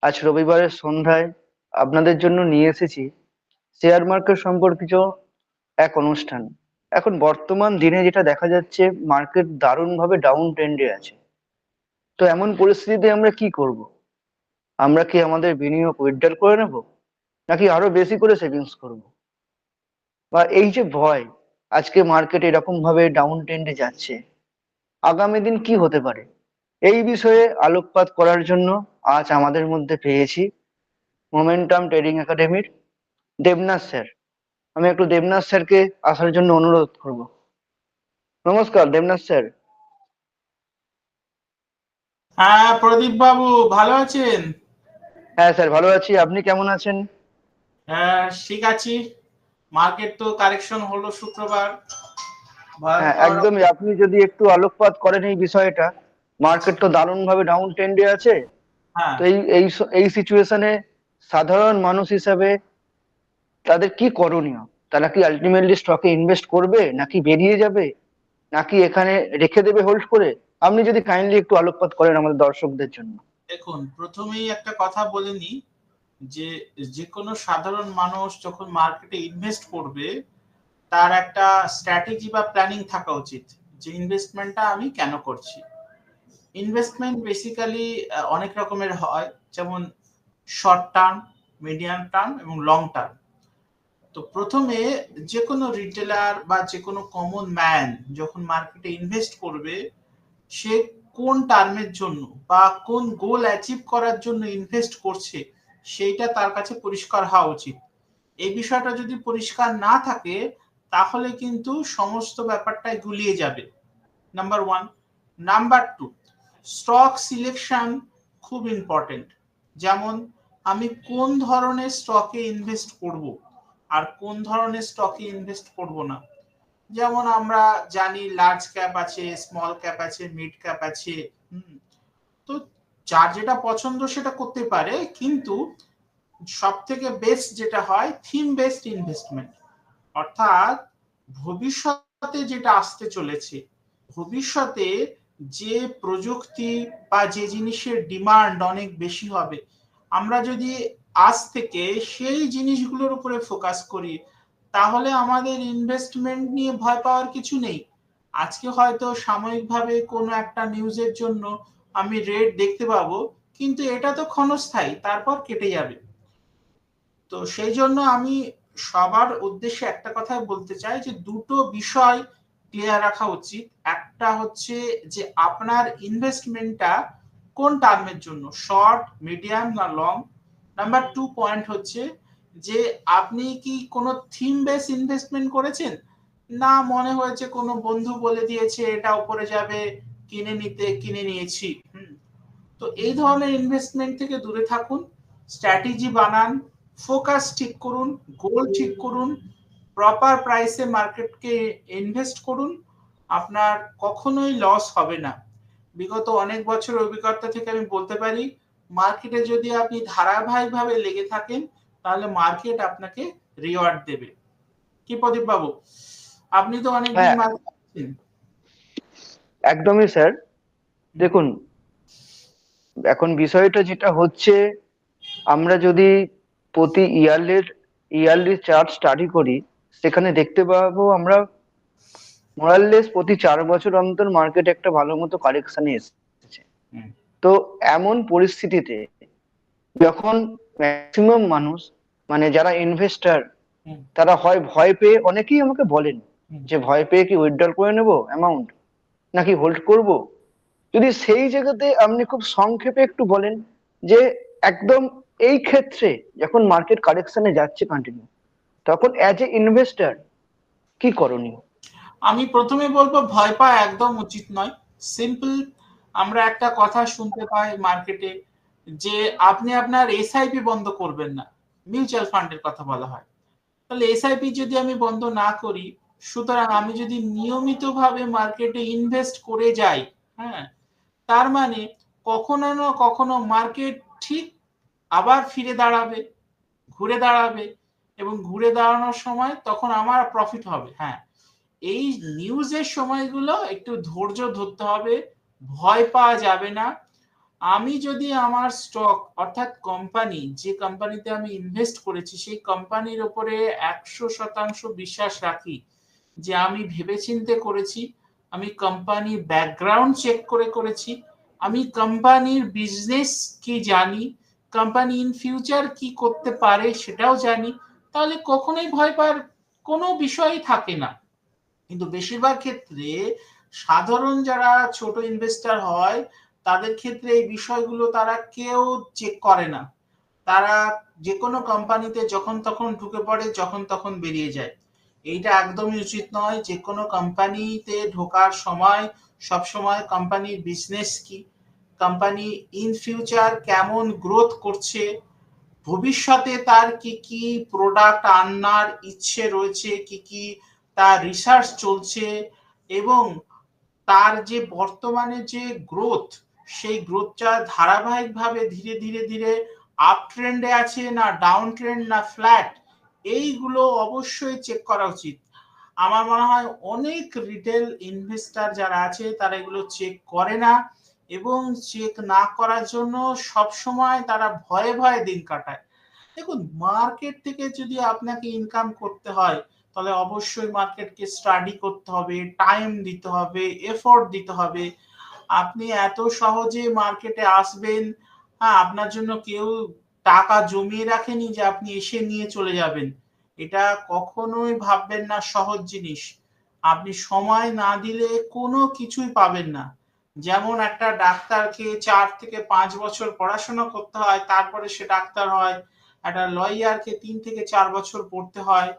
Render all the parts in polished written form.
আজ রবিবারের সন্ধ্যায় আপনাদের জন্য নিয়ে এসেছি শেয়ার মার্কেট সম্পর্কিত এক অনুষ্ঠান। এখন বর্তমান দিনে যেটা দেখা যাচ্ছে, মার্কেট দারুণভাবে ডাউন ট্রেন্ডে আছে। তো এমন পরিস্থিতিতে আমরা কি করব? আমরা কি আমাদের বিনিয়োগ উইথড্রল করে নেব, নাকি আরো বেশি করে সেভিংস করব? বা এই যে ভয়, আজকে মার্কেট এরকম ভাবে ডাউন ট্রেন্ডে যাচ্ছে, আগামী দিন কি হতে পারে, এই বিষয়ে আলোকপাত করার জন্য আজ আমাদের মধ্যে পেয়েছি মোমেন্টাম ট্রেডিং একাডেমির দেবনাথ স্যার। আমি একটু দেবনাথ স্যারকে আসার জন্য অনুরোধ করব। নমস্কার দেবনাথ স্যার। হ্যাঁ, প্রদীপ বাবু ভালো আছেন? হ্যাঁ স্যার, ভালো আছি। আপনি কেমন আছেন? হ্যাঁ, ঠিক আছি। মার্কেট তো কারেকশন হলো শুক্রবার। হ্যাঁ ভয়ঙ্কর। একদমই, আপনি যদি একটু আলোকপাত করেন এই বিষয়টা। মার্কেট তো দারুণ ভাবে ডাউন ট্রেন্ডে আছে। হ্যাঁ, তো এই সিচুয়েশনে সাধারণ মানুষ হিসাবে তাদের কি করণীয়? তারা কি আলটিমেটলি স্টকে ইনভেস্ট করবে, নাকি বেরিয়ে যাবে, নাকি এখানে রেখে দেবে হোল্ড করে? আপনি যদি কাইন্ডলি একটু আলোকপাত করেন আমাদের দর্শকদের জন্য। দেখুন, প্রথমেই একটা কথা বলে নিই যে যে কোনো সাধারণ মানুষ যখন মার্কেটে ইনভেস্ট করবে তার একটা স্ট্র্যাটেজি বা প্ল্যানিং থাকা উচিত যে ইনভেস্টমেন্টটা আমি কেন করছি। ইনভেস্টমেন্ট বেসিক্যালি অনেক রকমের হয়, যেমন শর্ট টার্ম, মিডিয়াম টার্ম এবং লং টার্ম। তো প্রথমে যে কোনো রিটেলার বা যে কোনো কমন ম্যান যখন মার্কেটে ইনভেস্ট করবে, সে কোন টার্মের জন্য বা কোন গোল অ্যাচিভ করার জন্য ইনভেস্ট করছে সেইটা তার কাছে পরিষ্কার হওয়া উচিত। এই বিষয়টা যদি পরিষ্কার না থাকে তাহলে কিন্তু সমস্ত ব্যাপারটাই গুলিয়ে যাবে। Number one. Number two, stock selection খুব ইম্পর্টেন্ট। যেমন আমি কোন ধরনের স্টকে ইনভেস্ট করব আর কোন ধরনের স্টকে ইনভেস্ট করব না। যেমন আমরা জানি লার্জ ক্যাপ আছে, স্মল ক্যাপ আছে, মিড ক্যাপ আছে। তো যার যেটা পছন্দ সেটা করতে পারে, কিন্তু সব থেকে বেস্ট যেটা হয় থিম বেসড ইনভেস্টমেন্ট। অর্থাৎ ভবিষ্যতে যেটা আসতে চলেছে, ভবিষ্যতে যে প্রযুক্তি বা যে জিনিসের ডিমান্ড অনেক বেশি হবে, আমরা যদি আজ থেকে সেই জিনিসগুলোর উপরে ফোকাস করি তাহলে আমাদের ইনভেস্টমেন্ট নিয়ে ভয় পাওয়ার কিছু নেই। আজকে হয়তো সাময়িকভাবে কোনো একটা নিউজের জন্য আমি রেট দেখতে পাবো, কিন্তু এটা তো ক্ষণস্থায়ী, তারপর কেটে যাবে। তো সেই জন্য আমি সবার উদ্দেশ্যে একটা কথাই বলতে চাই যে দুটো বিষয় ক্লিয়ার রাখা উচিত। একটা হচ্ছে যে আপনার ইনভেস্টমেন্টটা কোন টার্মের জন্য, শর্ট, মিডিয়াম না লং। নাম্বার টু পয়েন্ট হচ্ছে যে আপনি কি কোনো থিম বেস ইনভেস্টমেন্ট করেছেন, না মনে হয়েছে কোনো বন্ধু বলে দিয়েছে এটা উপরে যাবে, কিনে নিতে কিনে নিয়েছি। তো এই ধরনের ইনভেস্টমেন্ট থেকে দূরে থাকুন। স্ট্র্যাটেজি বানান, ফোকাস ঠিক করুন, গোল ঠিক করুন, প্রপার প্রাইসে মার্কেটকে ইনভেস্ট করুন। আপনার কখনোই লস হবে না। বিগত অনেক বছরের অভিজ্ঞতা থেকে আমি বলতে পারি, মার্কেটে যদি আপনি ধারাবাহিকভাবে লেগে থাকেন তাহলে মার্কেট আপনাকে রিওয়ার্ড দেবে। কি প্রদীপ বাবু, আপনি তো অনেকদিন হ্যাঁ মার্কেট আছেন। একদমই স্যার। দেখুন, এখন বিষয়টা যেটা হচ্ছে, আমরা যদি প্রতি ইয়ারলি চার্ট স্টাডি করি, সেখানে দেখতে পাবো আমরা মোরাললেস প্রতি 4 বছর অন্তর মার্কেট একটা ভালো মতো কারেকশনে এসেছে। হুম, তো এমন পরিস্থিতিতে যখন ম্যাক্সিমাম মানুষ, মানে যারা ইনভেস্টার, হুম, তারা হয় ভয় পেয়ে, অনেকেই আমাকে বলেন হুম। যে ভয় পেয়ে কি উইথড্রল করে নেবো অ্যামাউন্ট, নাকি হোল্ড করব। যদি সেই জায়গাতে আপনি খুব সংক্ষেপে একটু বলেন যে একদম এই ক্ষেত্রে যখন মার্কেট কারেকশনে যাচ্ছে কন্টিনিউ, তখন অ্যাজ এ ইনভেস্টর কি করণীয়? আমি প্রথমে বলবো ভয় পাওয়া একদম উচিত নয়। সিম্পল। আমরা একটা কথা শুনতে পাই মার্কেটে যে আপনি আপনার এসআইপি বন্ধ করবেন না, মিউচুয়াল ফান্ডের কথা বলা হয়। তাহলে এসআইপি যদি আমি বন্ধ না করি, সুতরাং আমি যদি নিয়মিতভাবে মার্কেটে ইনভেস্ট করে যাই, হ্যাঁ, তার মানে কখনো না কখনো মার্কেট ঠিক আবার ফিরে দাঁড়াবে, ঘুরে দাঁড়াবে, এবং ঘুরে দাঁড়ানোর সময় তখন আমার প্রফিট হবে। হ্যাঁ, এই নিউজের সময়গুলো একটু ধৈর্য ধরতে হবে, ভয় পাওয়া যাবে না। আমি যদি আমার স্টক অর্থাৎ কোম্পানি, যে কোম্পানিতে আমি ইনভেস্ট করেছি সেই কোম্পানির উপরে 100% বিশ্বাস রাখি, যে আমি ভেবেচিন্তে করেছি, আমি কোম্পানির ব্যাকগ্রাউন্ড চেক করে করেছি, আমি কোম্পানির বিজনেস কি জানি, কোম্পানি ইন ফিউচার কি করতে পারে সেটাও জানি, তাহলে কখনোই ভয় পাওয়ার কোনো বিষয়ই থাকে না। কিন্তু বেশিরভাগ ক্ষেত্রে সাধারণ যারা ছোট ইনভেস্টর হয় তাদের ক্ষেত্রে এই বিষয়গুলো তারা কেউ চেক করে না। তারা যে কোনো কোম্পানিতে যখন তখন ঢুকে পড়ে, যখন তখন বেরিয়ে যায়। এইটা একদমই উচিত নয়। যে কোনো কোম্পানিতে ঢোকার সময় সবসময় কোম্পানির বিজনেস কি, কোম্পানি ইন ফিউচার কেমন গ্রোথ করছে, ভবিষ্যতে তার কি কি প্রোডাক্ট আনার ইচ্ছে রয়েছে, কি কি তার রিসার্চ চলছে, এবং তার যে বর্তমানে যে গ্রোথ, সেই গ্রোথটা ধারাবাহিকভাবে ধীরে ধীরে ধীরে আপ ট্রেন্ডে আছে না ডাউন ট্রেন্ড না ফ্ল্যাট, এইগুলো অবশ্যই চেক করা উচিত। আমার মনে হয় অনেক রিটেল ইনভেস্টর যারা আছে তারা এগুলো চেক করে না, এবং চেক না করার জন্য সব সময় তারা ভয়ে ভয়ে দিন কাটায়। দেখুন, মার্কেট থেকে যদি আপনাকে ইনকাম করতে হয় তাহলে অবশ্যই মার্কেটকে স্টাডি করতে হবে, টাইম দিতে হবে, এফোর্ট দিতে হবে। আপনি এত সহজে মার্কেটে আসবেন, হ্যাঁ, আপনার জন্য কেউ টাকা জমিয়ে রাখেনি যে আপনি এসে নিয়ে চলে যাবেন। এটা কখনোই ভাববেন না সহজ জিনিস। আপনি সময় না দিলে কোনো কিছুই পাবেন না। যেমন একটা ডাক্তারকে 4 থেকে 5 বছর পড়াশোনা করতে হয়, তারপরে সে ডাক্তার হয়। একটা লয়ারকে 3 থেকে 4 বছর পড়তে হয়।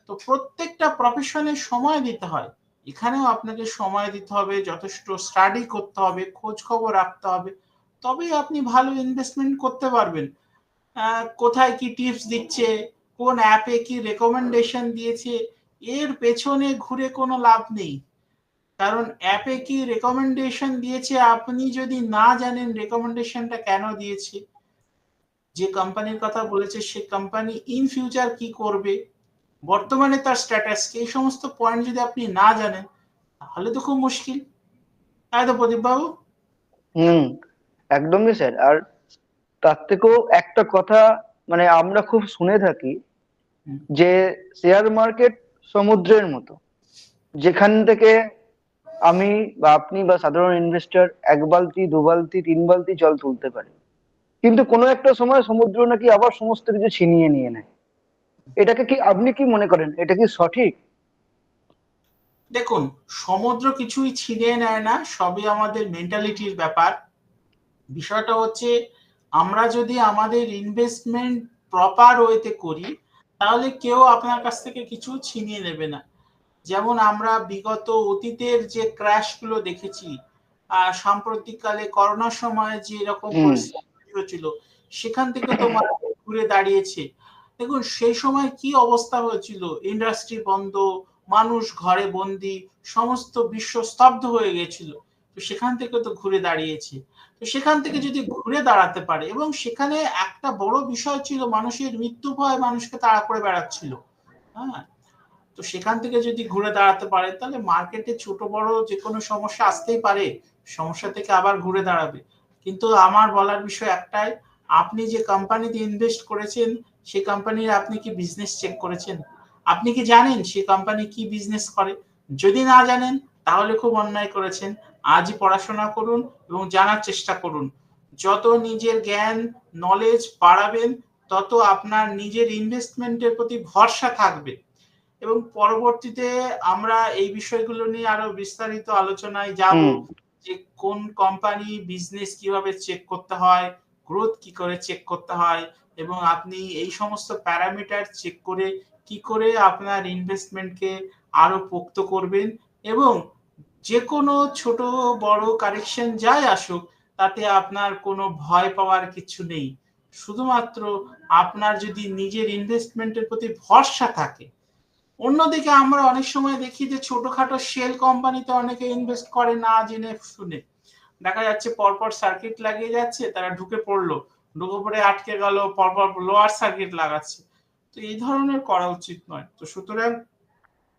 তো প্রত্যেকটা প্রফেশনে সময় দিতে হয়। এখানেও আপনাকে সময় দিতে হবে, যথেষ্ট স্টাডি করতে হবে, খোঁজ খবর রাখতে হবে, তবেই আপনি ভালো ইনভেস্টমেন্ট করতে পারবেন। কোথায় কি টিপস দিচ্ছে, কোন অ্যাপে কি রেকমেন্ডেশন দিয়েছে, এর পেছনে ঘুরে কোনো লাভ নেই। কারণ অ্যাপে কি রেকমেন্ডেশন দিয়েছে আপনি যদি না জানেন রেকমেন্ডেশনটা কেন দিয়েছে, যে কোম্পানির কথা বলেছে সে কোম্পানি ইন ফিউচার কি করবে, বর্তমানে তার স্ট্যাটাস কি, এই সমস্ত পয়েন্ট যদি আপনি না জানেন তাহলে তো খুব মুশকিল। তাই তো প্রদীপ বাবু? হুম, একদমই স্যার। আর তার থেকেও একটা কথা, মানে আমরা খুব শুনে থাকি হুম, যে শেয়ার মার্কেট সমুদ্রের মতো, যেখান থেকে আমি বা আপনি বা সাধারণ ইনভেস্টর 1 বালতি 2 বালতি 3 বালতি জল তুলতে পারি, কিন্তু কোনো একটা সময় সমুদ্র নাকি আবার সমস্ত কিছু ছিনিয়ে নিয়ে নেয়। এটাকে কি, আপনি কি মনে করেন, এটা কি সঠিক? দেখুন, সমুদ্র কিছুই ছিনিয়ে নেয় না, সবই আমাদের মেন্টালিটির ব্যাপার। বিষয়টা হচ্ছে, আমরা যদি আমাদের ইনভেস্টমেন্ট প্রপার ওয়েতে করি তাহলে কেউ আপনার কাছ থেকে কিছু ছিনিয়ে নেবে না। যেমন আমরা বিগত অতীতের যে ক্র্যাশ গুলো দেখেছি, সাম্প্রতিককালে করোনার সময় যে এরকম হুম। পরিস্থিতি হয়েছিল, সেখান থেকে তো মার্কেট ঘুরে দাঁড়িয়েছে। দেখুন সেই সময় কি অবস্থা হয়েছিল, ইন্ডাস্ট্রি বন্ধ, মানুষ ঘরে বন্দি, সমস্ত বিশ্ব স্তব্ধ হয়ে গেছিল। তো সেখান থেকে তো ঘুরে দাঁড়িয়েছে। তো সেখান থেকে যদি ঘুরে দাঁড়াতে পারে, এবং সেখানে একটা বড় বিষয় ছিল মানুষের মৃত্যু ভয় মানুষকে তাড়া করে বেড়াচ্ছিল, হ্যাঁ, তো সেখান থেকে যদি ঘুরে দাঁড়াতে পারে তাহলে মার্কেটে ছোট বড় যে কোনো সমস্যা আসতেই পারে, সমস্যা থেকে আবার ঘুরে দাঁড়াবে। কিন্তু আমার বলার বিষয় একটাই, আপনি যে কোম্পানিতে ইনভেস্ট করেছেন সেই কোম্পানির আপনি কি বিজনেস চেক করেছেন? আপনি কি জানেন সেই কোম্পানি কি বিজনেস করে? যদি না জানেন তাহলে খুব অন্যায় করেছেন। আজই পড়াশোনা করুন এবং জানার চেষ্টা করুন। যত নিজের জ্ঞান নলেজ বাড়াবেন তত আপনার নিজের ইনভেস্টমেন্টের প্রতি ভরসা থাকবে। এবং পরবর্তীতে আমরা এই বিষয়গুলো নিয়ে আরো বিস্তারিত আলোচনায় যাব, হুম। যে কোন কোম্পানি বিজনেস কিভাবে চেক করতে হয়, গ্রোথ কি করে চেক করতে হয়, এবং আপনি এই সমস্ত প্যারামিটার চেক করে কি করে আপনার ইনভেস্টমেন্টকে আরো পোক্ত করবেন, এবং যে কোনো ছোট বড় কারেকশন যাই আসুক তাতে আপনার কোনো ভয় পাওয়ার কিছু নেই। শুধুমাত্র আপনার যদি নিজের ইনভেস্টমেন্টের প্রতি ভরসা থাকে। অন্যদিকে আমরা অনেক সময় দেখি যে ছোটখাটো শেল কোম্পানিতে অনেকে ইনভেস্ট করে না জেনে শুনে। দেখা যাচ্ছে পরপর সার্কিট লাগিয়ে যাচ্ছে, তারা ঢুকে পড়লো, ঢুকে পড়ে আটকে গেল, পরপর লোয়ার সার্কিট লাগাচ্ছে। তো এই ধরনের করা উচিত নয়। তো সুতরাং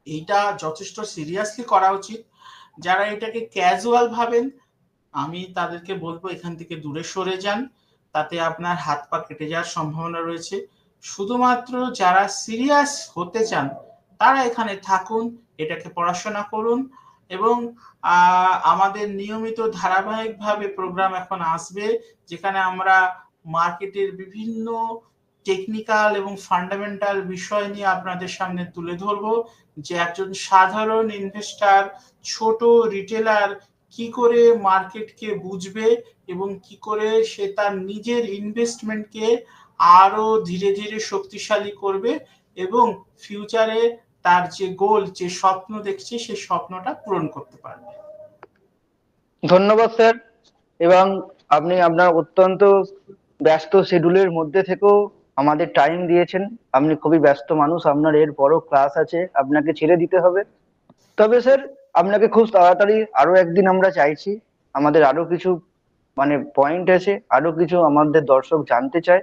এইটা যথেষ্ট সিরিয়াসলি করা উচিত। যারা এটাকে ক্যাজুয়াল ভাবেন আমি তাদেরকে বলবো এখান থেকে দূরে সরে যান, তাতে আপনার হাত পা কেটে যাওয়ার সম্ভাবনা রয়েছে। শুধুমাত্র যারা সিরিয়াস হতে চান তারা এখানে থাকুন, এটাকে পড়াশোনা করুন, এবং আমাদের নিয়মিত ধারাবাহিকভাবে প্রোগ্রাম এখন আসবে, যেখানে আমরা মার্কেটের বিভিন্ন টেকনিক্যাল এবং ফান্ডামেন্টাল বিষয় নিয়ে আপনাদের সামনে তুলে ধরবো, যে একজন সাধারণ ইনভেস্টর, ছোট রিটেলার কি করে মার্কেটকে বুঝবে এবং কি করে সে তার নিজের ইনভেস্টমেন্টকে আরো ধীরে ধীরে শক্তিশালী করবে এবং ফিউচারে তার যে গোল, যে স্বপ্ন দেখছে সেই স্বপ্নটা পূরণ করতে পারবে। ধন্যবাদ স্যার। এবং আপনি আপনার অত্যন্ত ব্যস্ত শিডিউলের মধ্যে থেকেও আমাদের টাইম দিয়েছেন। আপনি খুবই ব্যস্ত মানুষ, আপনার এর বড় ক্লাস আছে, আপনাকে ছেড়ে দিতে হবে। তবে স্যার, আপনাকে খুব তাড়াতাড়ি আরো একদিন আমরা চাইছি। আমাদের আরো কিছু পয়েন্ট আছে, আরো কিছু আমাদের দর্শক জানতে চায়,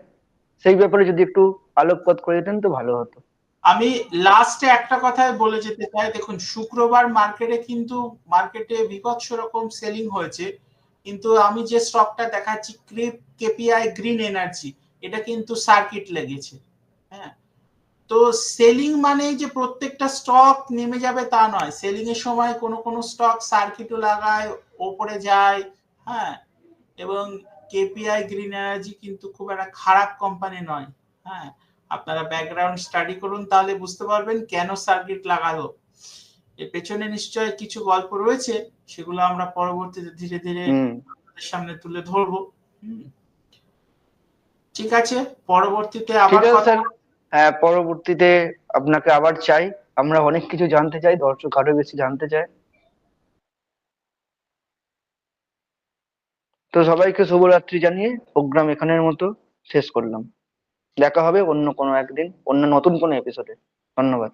সেই ব্যাপারে যদি একটু আলোকপাত করে দিতেন তো ভালো হতো। আমি লাস্টে একটা কথাই বলে যেতে চাই, দেখুন শুক্রবার মার্কেটে বিভৎস রকম সেলিং হয়েছে, কিন্তু আমি যে স্টকটা দেখাচ্ছি কেপিআই গ্রিন এনার্জি, এটা কিন্তু সার্কিট লেগেছে। হ্যাঁ, তো সেলিং মানে যে প্রত্যেকটা স্টক নেমে যাবে তা নয়, সেলিং এর সময় কোনো কোনো স্টক সার্কিটও লাগায়, ওপরে যায়। হ্যাঁ, এবং কেপিআই গ্রিন এনার্জি কিন্তু খুব একটা খারাপ কোম্পানি নয়। হ্যাঁ, আপনারা ব্যাকগ্রাউন্ড স্টাডি করুন, তাহলে বুঝতে পারবেন কেন সার্কিট লাগালো। এর পেছনে নিশ্চয় কিছু গল্প রয়েছে, সেগুলো আমরা পরবর্তীতে ধীরে ধীরে আপনাদের সামনে তুলে ধরবো। ঠিক আছে, পরবর্তীতে ঠিক আবার আছে কথা। স্যার। হ্যাঁ, পরবর্তীতে আপনাকে আবার চাই। আমরা অনেক কিছু জানতে চাই, দর্শক আরো বেশি জানতে চায়। তো সবাইকে শুভরাত্রি জানিয়ে প্রোগ্রাম এখানের মতো শেষ করলাম। দেখা হবে অন্য কোনো একদিন, অন্য নতুন কোনো এপিসোডে। ধন্যবাদ।